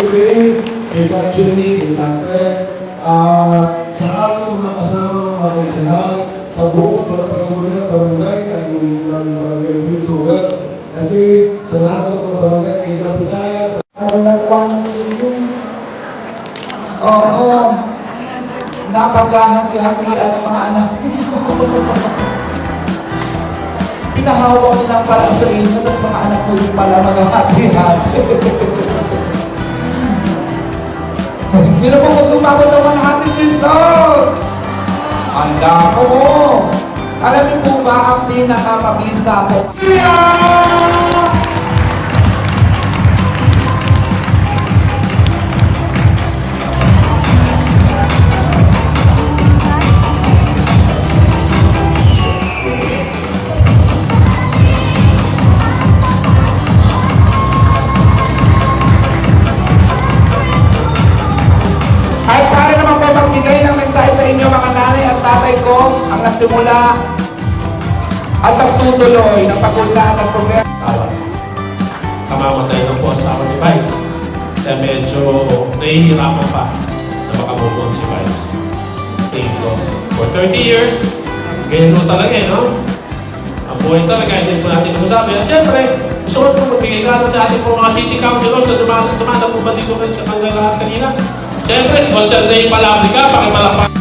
Siyempre, kay Ka Junie, kay Tate, sa aking mga kasama, mga kaisahan, sa buong pagkasagunan ng barangay, ng barangay Wilsugat, kasi sa lahat ng mga barangay, kay Kapitaya, Oo. Napaghahapi-hapian ng mga anak. Pinahawak lang para sa inyo, tapos mga anak ko yung pala mag-happy-happy. Sino po gusto umabot ng 100 years old? Handa ko! Alam niyo po ba ang pinakamabisa ko? At para naman po magbigay ng mensahe sa inyo mga nanay at tatay ko ang nagsimula at nagtutuloy ng pagpunlaan ng problema. Kamamatay na po sa aking Vice. Kaya medyo nahihirapan pa na makamove on si Vice. Thank you. For 30 years, ganyan po talaga no? Ang buhay talaga, hindi po natin masasabi. At syempre, gusto ko po magbigay ka sa ating po mga city councilors na dumanda po ba dito kayo sa kanila kanina? Siyempre, si Consul Ray Palabrica, pakipalakpak.